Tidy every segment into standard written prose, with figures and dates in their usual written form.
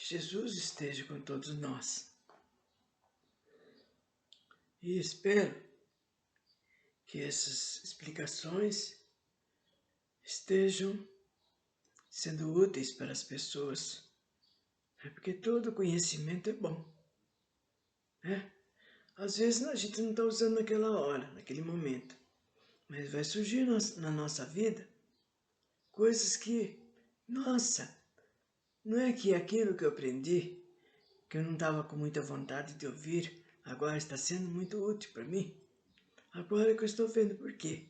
Jesus esteja com todos nós. E espero que essas explicações estejam sendo úteis para as pessoas, porque todo conhecimento é bom, né? Às vezes a gente não está usando naquela hora, naquele momento, mas vai surgir na nossa vida coisas que, nossa, não é que aquilo que eu aprendi, que eu não estava com muita vontade de ouvir, agora está sendo muito útil para mim. Agora que eu estou vendo por quê.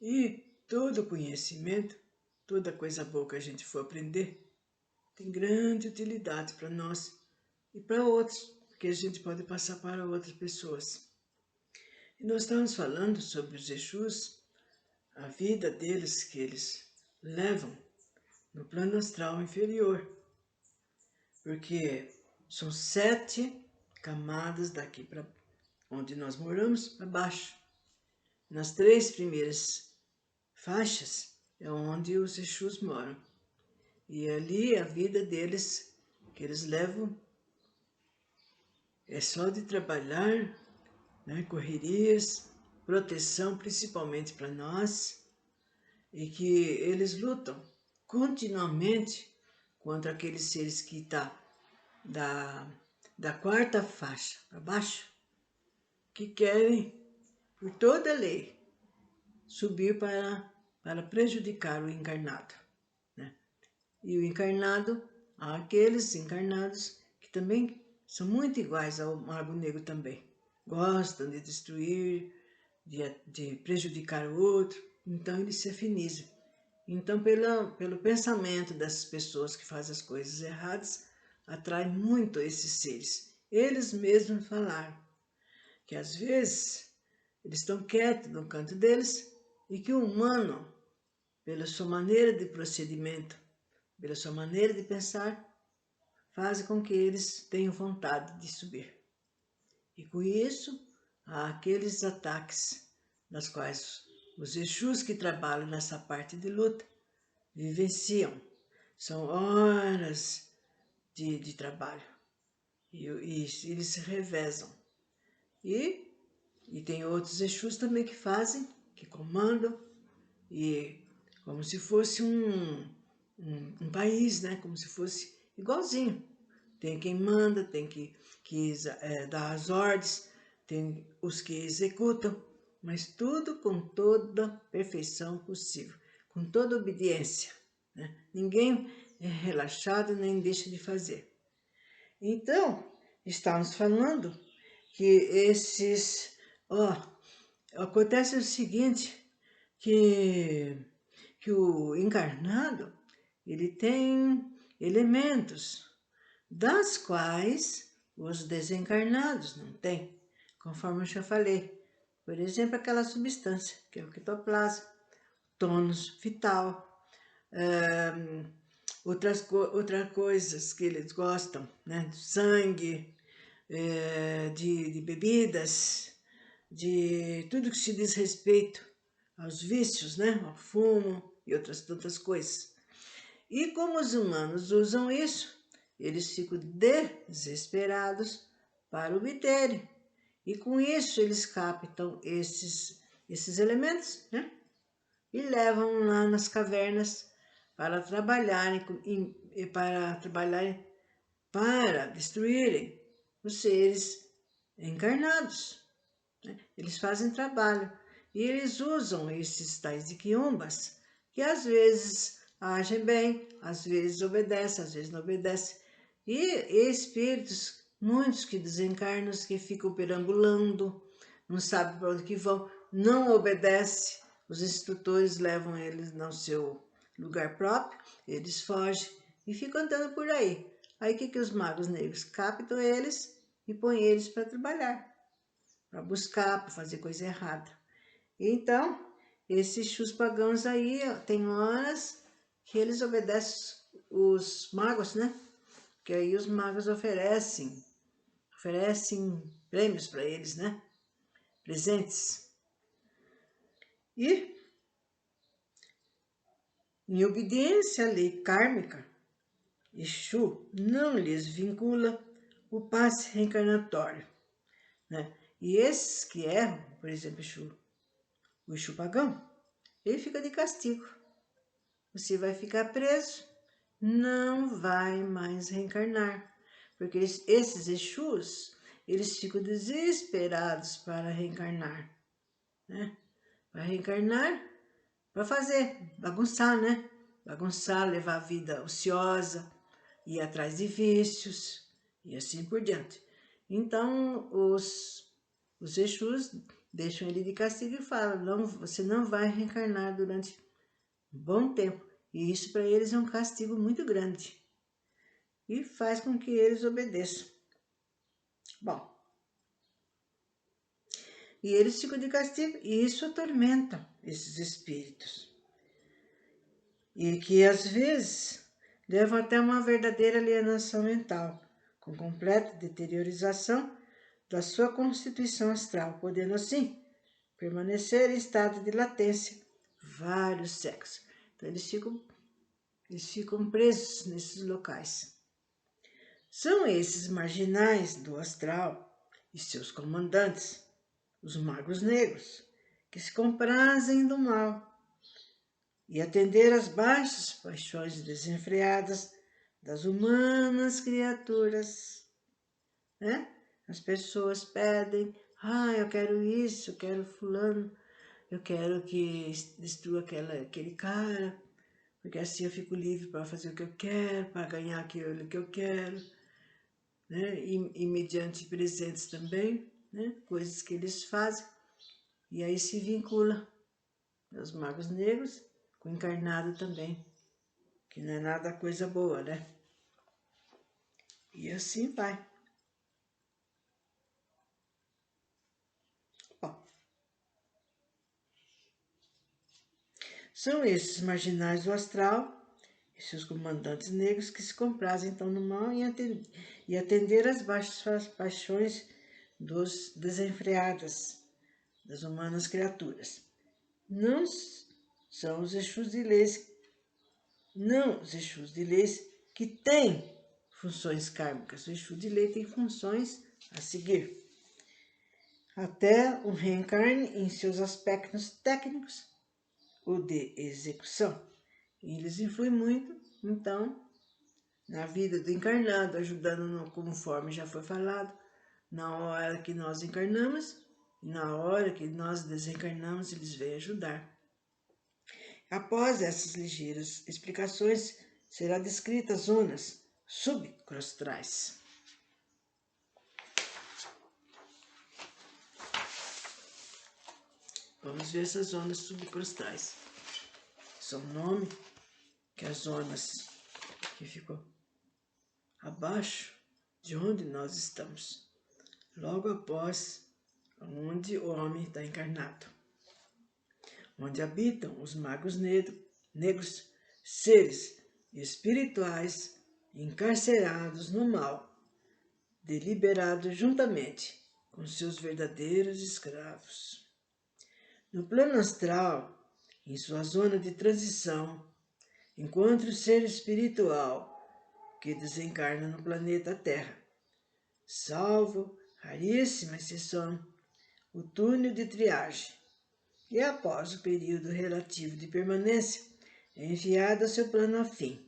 E todo conhecimento, toda coisa boa que a gente for aprender, tem grande utilidade para nós e para outros, porque a gente pode passar para outras pessoas. E nós estamos falando sobre os Exus, a vida deles que eles levam no plano astral inferior, porque são 7 camadas daqui para onde nós moramos para baixo. Nas 3 primeiras faixas é onde os Exus moram. E ali a vida deles, que eles levam, é só de trabalhar, né, correrias, proteção principalmente para nós, e que eles lutam continuamente contra aqueles seres que estão da 4ª faixa para baixo, que querem, por toda lei, subir para prejudicar o encarnado, né? E o encarnado, há aqueles encarnados que também são muito iguais ao Mago Negro também. Gostam de destruir, de prejudicar o outro, então eles se afinizam. Então, pelo pensamento dessas pessoas que fazem as coisas erradas, atrai muito esses seres. Eles mesmos falaram que às vezes eles estão quietos no canto deles e que o humano, pela sua maneira de procedimento, pela sua maneira de pensar, faz com que eles tenham vontade de subir. E com isso, há aqueles ataques das quais os Exus que trabalham nessa parte de luta vivenciam. São horas de trabalho e eles se revezam. E tem outros Exus também que fazem, que comandam, e como se fosse um país, né? Como se fosse igualzinho. Tem quem manda, tem que dá as ordens, tem os que executam, mas tudo com toda perfeição possível, com toda obediência, né? Ninguém é relaxado nem deixa de fazer. Então, estamos falando que esses... acontece o seguinte, que o encarnado, ele tem elementos das quais os desencarnados não têm, conforme eu já falei. Por exemplo, aquela substância, que é o ectoplasma, tônus vital, outras coisas que eles gostam, né? Do sangue, de bebidas, de tudo que se diz respeito aos vícios, né? Ao fumo e outras tantas coisas. E como os humanos usam isso, eles ficam desesperados para obterem. E com isso eles captam esses elementos, né? E levam lá nas cavernas para trabalharem, para destruírem os seres encarnados, né? Eles fazem trabalho e eles usam esses tais de quiumbas, que às vezes agem bem, às vezes obedecem, às vezes não obedecem. E espíritos, muitos que desencarnam, que ficam perambulando, não sabem para onde que vão, não obedecem, os instrutores levam eles no seu lugar próprio, eles fogem e ficam andando por aí. Aí o que os magos negros captam eles e põem eles para trabalhar, para buscar, para fazer coisa errada. Então, esses chus pagãos aí, tem horas que eles obedecem os magos, né? Que aí os magos oferecem prêmios para eles, né? Presentes. E, em obediência à lei kármica Exu não lhes vincula o passe reencarnatório, né? E esses que erram, por exemplo, o Exu pagão, ele fica de castigo. Você vai ficar preso, não vai mais reencarnar. Porque esses Exus, eles ficam desesperados para reencarnar, né? Para reencarnar, para fazer, bagunçar, né? Bagunçar, levar a vida ociosa, ir atrás de vícios e assim por diante. Então, os Exus deixam ele de castigo e falam, não, você não vai reencarnar durante um bom tempo. E isso para eles é um castigo muito grande. E faz com que eles obedeçam. Bom, e eles ficam de castigo e isso atormenta esses espíritos. E que às vezes levam até uma verdadeira alienação mental, com completa deteriorização da sua constituição astral, podendo assim permanecer em estado de latência vários séculos. Então eles ficam presos nesses locais. São esses marginais do astral e seus comandantes, os magos negros, que se comprazem do mal e atender às baixas paixões desenfreadas das humanas criaturas, né? As pessoas pedem, eu quero isso, eu quero fulano, eu quero que destrua aquele cara, porque assim eu fico livre para fazer o que eu quero, para ganhar aquilo que eu quero, né? E mediante presentes também, né? Coisas que eles fazem, e aí se vincula aos magos negros com o encarnado também, que não é nada coisa boa, né? E assim vai. Bom, são esses marginais do astral e seus comandantes negros que se comprazem então no mal e atender às baixas paixões dos desenfreadas das humanas criaturas. Não são os Exus de leis, não os Exus de leis que têm funções kármicas. O Exu de lei tem funções a seguir. Até o reencarne em seus aspectos técnicos, o de execução. E eles influem muito, então, na vida do encarnado, ajudando, conforme já foi falado, na hora que nós encarnamos, e na hora que nós desencarnamos, eles vêm ajudar. Após essas ligeiras explicações, será descrita as zonas subcrostrais. Vamos ver essas zonas subcrostrais. São nome que as zonas que ficam abaixo de onde nós estamos, logo após onde o homem está encarnado, onde habitam os magos negros, seres espirituais encarcerados no mal, deliberados juntamente com seus verdadeiros escravos. No plano astral, em sua zona de transição, encontra o ser espiritual que desencarna no planeta Terra, salvo raríssima exceção, o túnel de triagem, e após o período relativo de permanência, é enviado ao seu plano afim.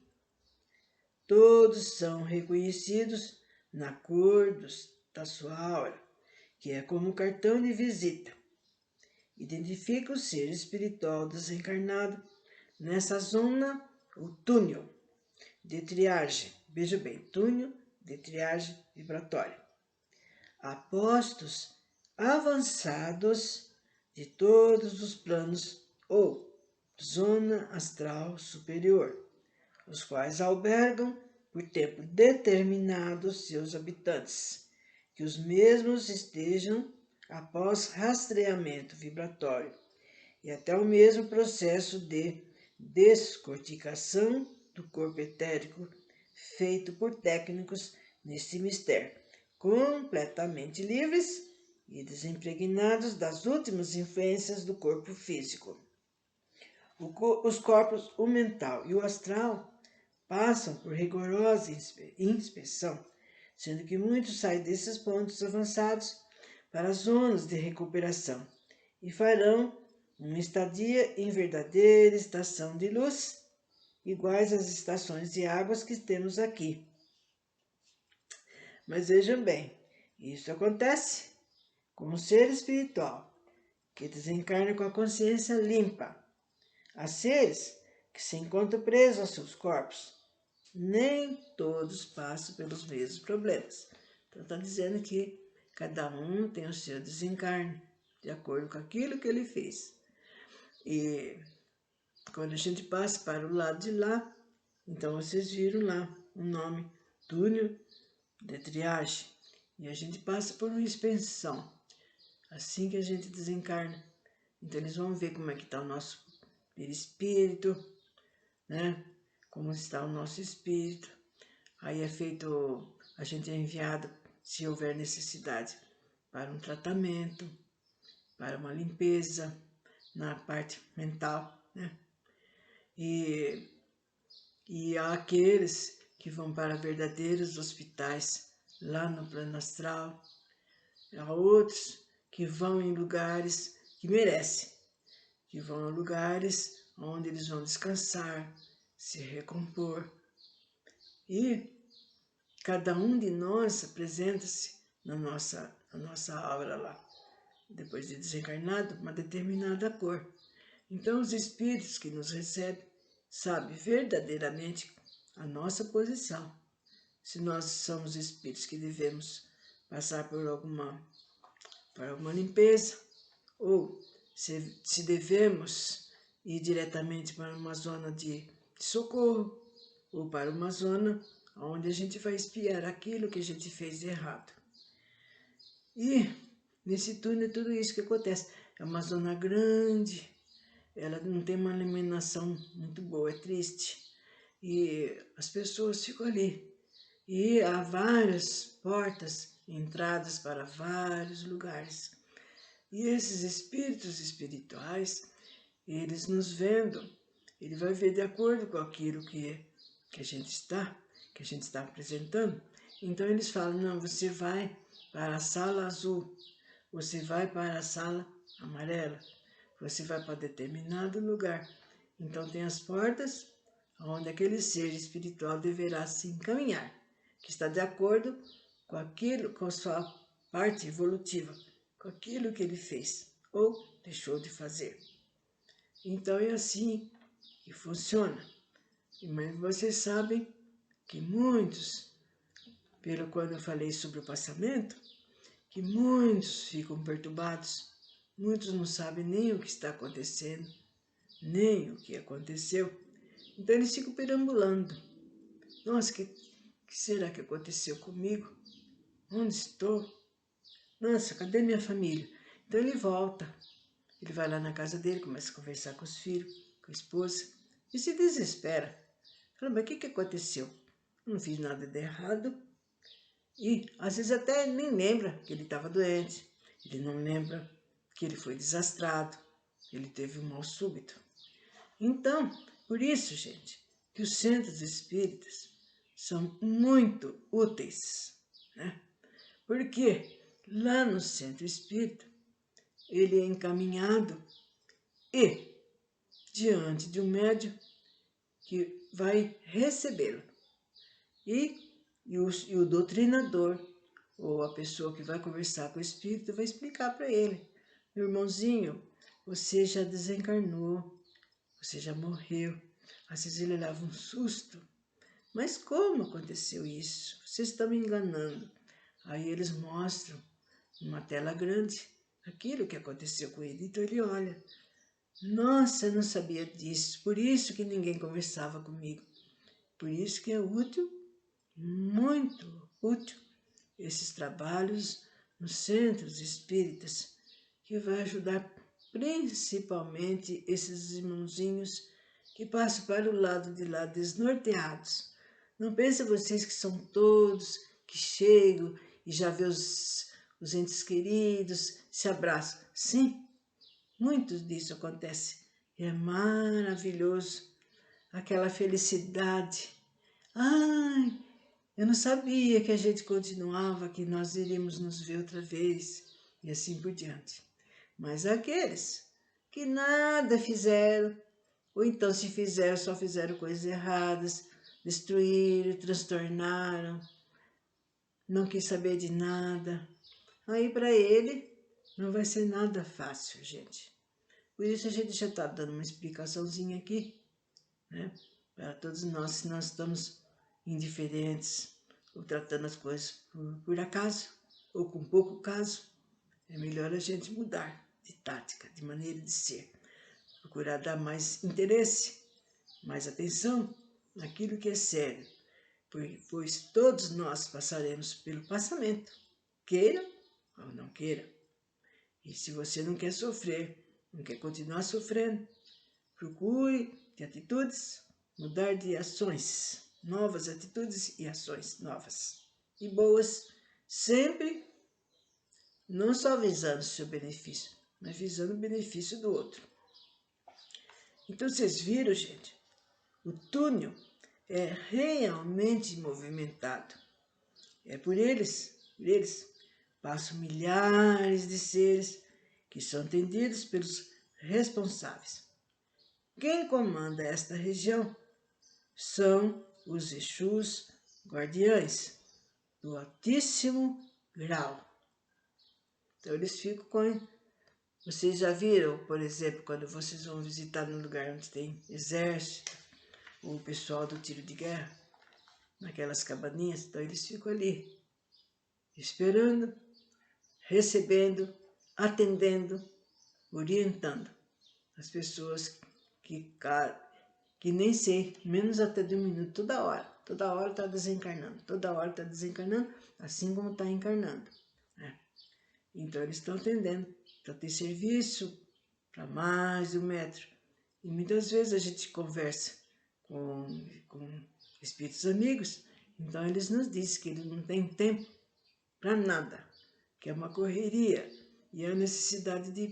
Todos são reconhecidos na cor da sua aura, que é como um cartão de visita. Identifica o ser espiritual desencarnado nessa zona, o túnel de triagem. Veja bem, túnel de triagem vibratória. Apostos avançados de todos os planos ou zona astral superior, os quais albergam por tempo determinado seus habitantes, que os mesmos estejam após rastreamento vibratório e até o mesmo processo de descorticação do corpo etérico feito por técnicos nesse mistério, completamente livres e desimpregnados das últimas influências do corpo físico. Os corpos, o mental e o astral, passam por rigorosa inspeção, sendo que muitos saem desses pontos avançados para as zonas de recuperação e farão uma estadia em verdadeira estação de luz, iguais às estações de águas que temos aqui. Mas vejam bem, isso acontece com um ser espiritual que desencarna com a consciência limpa. Há seres que se encontram presos aos seus corpos. Nem todos passam pelos mesmos problemas. Então está dizendo que cada um tem o seu desencarne, de acordo com aquilo que ele fez. E quando a gente passa para o lado de lá, então vocês viram lá o nome, túnel de triagem. E a gente passa por uma expensão, assim que a gente desencarna. Então eles vão ver como é que está o nosso perispírito, né? Como está o nosso espírito. Aí é feito, a gente é enviado, se houver necessidade, para um tratamento, para uma limpeza na parte mental, né? E há aqueles que vão para verdadeiros hospitais lá no plano astral. Há outros que vão em lugares que merecem, que vão a lugares onde eles vão descansar, se recompor. E cada um de nós apresenta-se na nossa aura lá, depois de desencarnado, uma determinada cor. Então os espíritos que nos recebem sabem verdadeiramente a nossa posição. Se nós somos espíritos que devemos passar por alguma limpeza, ou se devemos ir diretamente para uma zona de socorro, ou para uma zona onde a gente vai expiar aquilo que a gente fez de errado. E nesse túnel tudo isso que acontece. É uma zona grande, ela não tem uma iluminação muito boa, é triste. E as pessoas ficam ali. E há várias portas, entradas para vários lugares. E esses espíritos espirituais, eles nos vendo, ele vai ver de acordo com aquilo que a gente está apresentando. Então eles falam, não, você vai para a sala azul, você vai para a sala amarela, você vai para determinado lugar. Então tem as portas onde aquele ser espiritual deverá se encaminhar, que está de acordo com aquilo, com a sua parte evolutiva, com aquilo que ele fez ou deixou de fazer. Então é assim que funciona. Mas vocês sabem que muitos, pelo quando eu falei sobre o passamento, que muitos ficam perturbados, muitos não sabem nem o que está acontecendo, nem o que aconteceu. Então eles ficam perambulando. Nossa, que será que aconteceu comigo? Onde estou? Nossa, cadê minha família? Então ele volta. Ele vai lá na casa dele, começa a conversar com os filhos, com a esposa, e se desespera. Fala, mas o que aconteceu? Eu não fiz nada de errado. E às vezes até nem lembra que ele estava doente. Ele não lembra que ele foi desastrado, que ele teve um mal súbito. Então, por isso, gente, que os centros espíritas são muito úteis, né? Porque lá no centro espírita, ele é encaminhado e diante de um médium que vai recebê-lo. E o doutrinador, ou a pessoa que vai conversar com o espírito, vai explicar para ele, meu irmãozinho, você já desencarnou, você já morreu. Às vezes ele leva um susto. Mas como aconteceu isso? Vocês estão me enganando. Aí eles mostram numa tela grande aquilo que aconteceu com ele. Então ele olha, nossa, eu não sabia disso, por isso que ninguém conversava comigo. Por isso que é útil, muito útil, esses trabalhos nos centros espíritas, que vai ajudar principalmente esses irmãozinhos que passam para o lado de lá desnorteados. Não pensem vocês que são todos que chegam e já vê os entes queridos, se abraçam. Sim, muito disso acontece. É maravilhoso, aquela felicidade, Ai, eu não sabia que a gente continuava, que nós iríamos nos ver outra vez, e assim por diante. Mas aqueles que nada fizeram, ou então se fizeram, só fizeram coisas erradas, destruíram, transtornaram, não quis saber de nada. Aí para ele não vai ser nada fácil, gente. Por isso a gente já está dando uma explicaçãozinha aqui, né? Para todos nós, se nós estamos indiferentes ou tratando as coisas por acaso ou com pouco caso, é melhor a gente mudar de tática, de maneira de ser. Procurar dar mais interesse, mais atenção naquilo que é sério, pois todos nós passaremos pelo passamento, queira ou não queira. E se você não quer sofrer, não quer continuar sofrendo, procure ter atitudes, mudar de ações, novas atitudes e ações novas e boas, sempre não só visando o seu benefício, mas visando o benefício do outro. Então vocês viram, gente, o túnel é realmente movimentado. É por eles passam milhares de seres que são atendidos pelos responsáveis. Quem comanda esta região são os Exus guardiães do altíssimo grau. Então eles ficam com... Vocês já viram, por exemplo, quando vocês vão visitar num lugar onde tem exército, ou o pessoal do tiro de guerra, naquelas cabaninhas, então eles ficam ali, esperando, recebendo, atendendo, orientando as pessoas que nem sei, menos até de um minuto, toda hora está desencarnando, toda hora está desencarnando, assim como está encarnando, né? Então eles estão atendendo, para ter serviço para mais de 1 metro. E muitas vezes a gente conversa com espíritos amigos, então eles nos dizem que eles não têm tempo para nada, que é uma correria e a necessidade de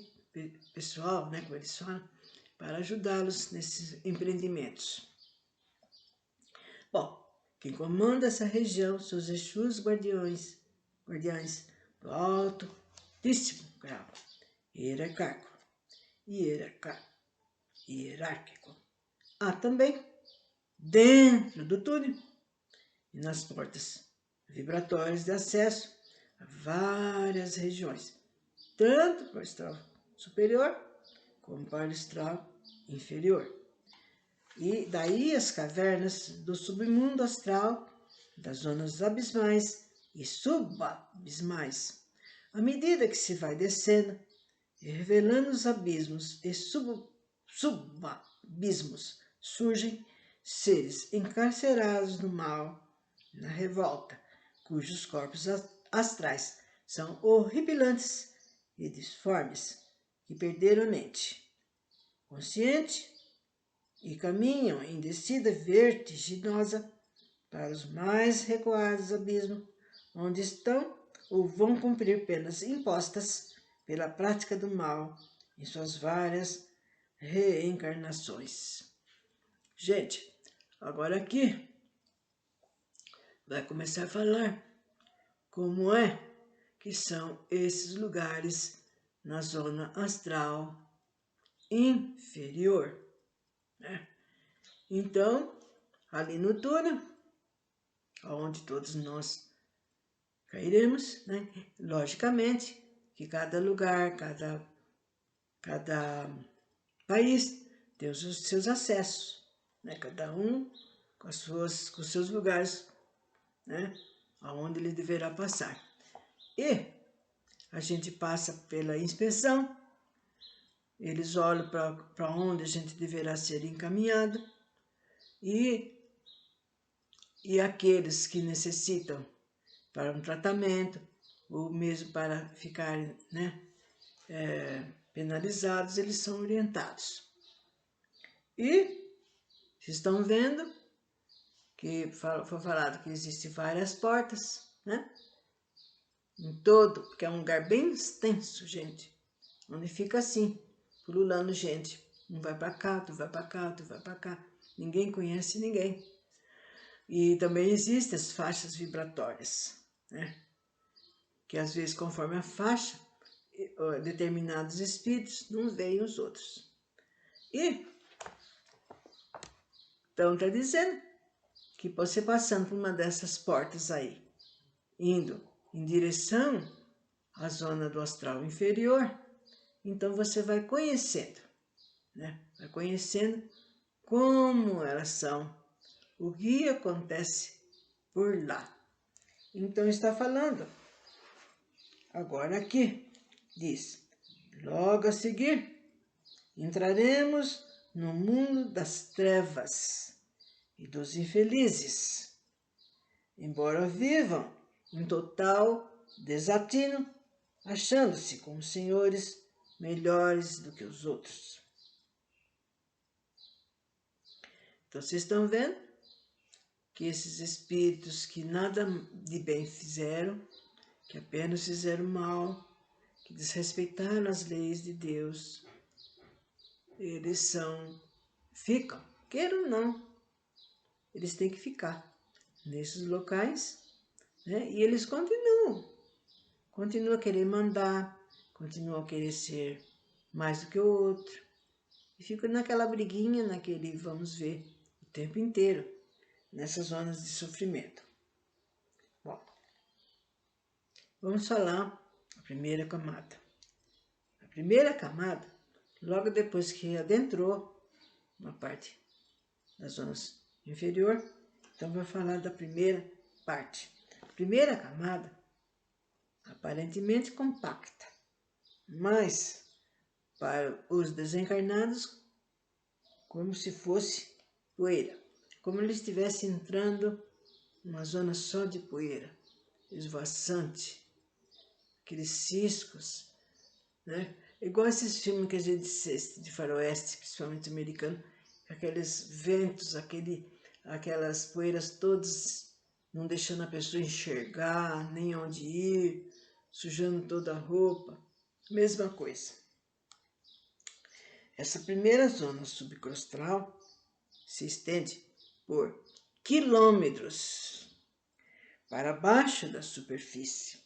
pessoal, né, como eles falam, para ajudá-los nesses empreendimentos. Bom, quem comanda essa região são os Exus guardiães do altíssimo grau, hierárquico. Há também, dentro do túnel e nas portas vibratórias de acesso a várias regiões, tanto para o astral superior como para o astral inferior. E daí as cavernas do submundo astral, das zonas abismais e subabismais. À medida que se vai descendo e revelando os abismos e subabismos, surgem seres encarcerados no mal, na revolta, cujos corpos astrais são horripilantes e disformes, que perderam a mente consciente e caminham em descida vertiginosa para os mais recuados abismos, onde estão ou vão cumprir penas impostas pela prática do mal em suas várias reencarnações. Gente, agora aqui vai começar a falar como é que são esses lugares na zona astral inferior, né? Então, ali no túnel, onde todos nós cairemos, né? Logicamente que cada lugar, cada país tem os seus acessos, né? Cada um com os seus lugares, né? Aonde ele deverá passar. E a gente passa pela inspeção, eles olham para onde a gente deverá ser encaminhado e aqueles que necessitam para um tratamento ou mesmo para ficarem, né, penalizados, eles são orientados. E vocês estão vendo que foi falado que existem várias portas, né? Em todo, porque é um lugar bem extenso, gente, onde fica assim, pululando gente. Um vai para cá, tu vai para cá, tu vai para cá. Ninguém conhece ninguém. E também existem as faixas vibratórias, né? Que às vezes, conforme a faixa, determinados espíritos não veem os outros. E então está dizendo que você passando por uma dessas portas aí, indo em direção à zona do astral inferior, então você vai conhecendo, né? Vai conhecendo como elas são, o que acontece por lá. Então está falando agora aqui, diz, logo a seguir, entraremos no mundo das trevas e dos infelizes, embora vivam em total desatino, achando-se como senhores melhores do que os outros. Então, vocês estão vendo que esses espíritos que nada de bem fizeram, que apenas fizeram mal, que desrespeitaram as leis de Deus, eles ficam, queiram ou não, eles têm que ficar nesses locais, né? E eles continuam a querer mandar, continuam a querer ser mais do que o outro, e ficam naquela briguinha, naquele vamos ver, o tempo inteiro, nessas zonas de sofrimento. Bom, vamos falar a primeira camada. A primeira camada, logo depois que adentrou uma parte das zonas inferior, então vou falar da primeira parte. A primeira camada, aparentemente compacta, mas para os desencarnados, como se fosse poeira, como eles estivessem entrando numa zona só de poeira, esvoaçante, aqueles ciscos, né? Igual esses filmes que a gente assiste de faroeste, principalmente americano, aqueles ventos, aquelas poeiras todas, não deixando a pessoa enxergar, nem onde ir, sujando toda a roupa, mesma coisa. Essa primeira zona subcrostral se estende por quilômetros para baixo da superfície.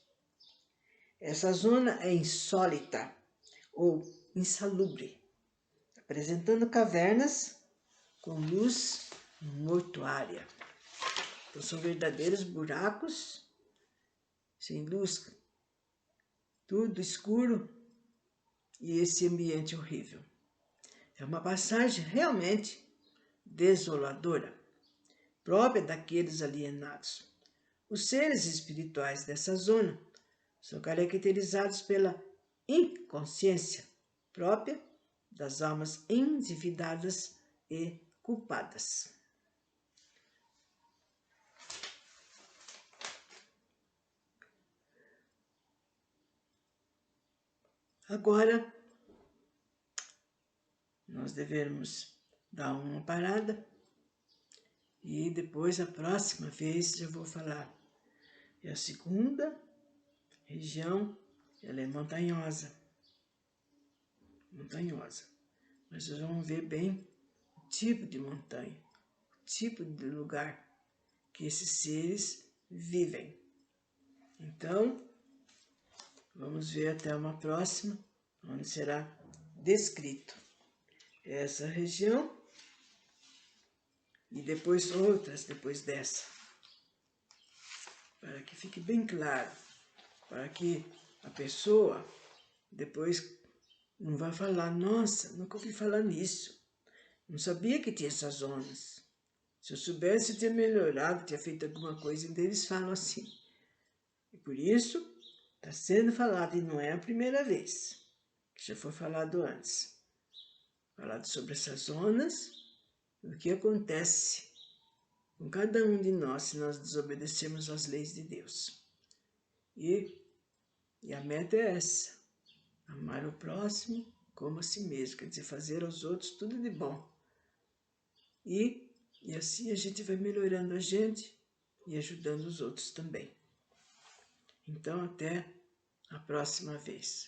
Essa zona é insólita ou insalubre, apresentando cavernas com luz mortuária. Então são verdadeiros buracos, sem luz, tudo escuro e esse ambiente horrível. É uma passagem realmente desoladora, própria daqueles alienados. Os seres espirituais dessa zona são caracterizados pela inconsciência própria das almas endividadas e culpadas. Agora, nós devemos dar uma parada e depois, a próxima vez, já vou falar. E a segunda região, ela é montanhosa. Mas nós vamos ver bem o tipo de montanha, o tipo de lugar que esses seres vivem. Então, vamos ver até uma próxima, onde será descrito essa região e depois outras depois dessa, para que fique bem claro, para que a pessoa depois não vai falar, nossa, nunca ouvi falar nisso, não sabia que tinha essas zonas. Se eu soubesse, eu tinha melhorado, tinha feito alguma coisa. Então eles falam assim. E por isso, está sendo falado, e não é a primeira vez, que já foi falado antes. Falado sobre essas zonas, o que acontece com cada um de nós se nós desobedecermos às leis de Deus. E a meta é essa, amar o próximo como a si mesmo, quer dizer, fazer aos outros tudo de bom. E assim a gente vai melhorando a gente e ajudando os outros também. Então, até a próxima vez.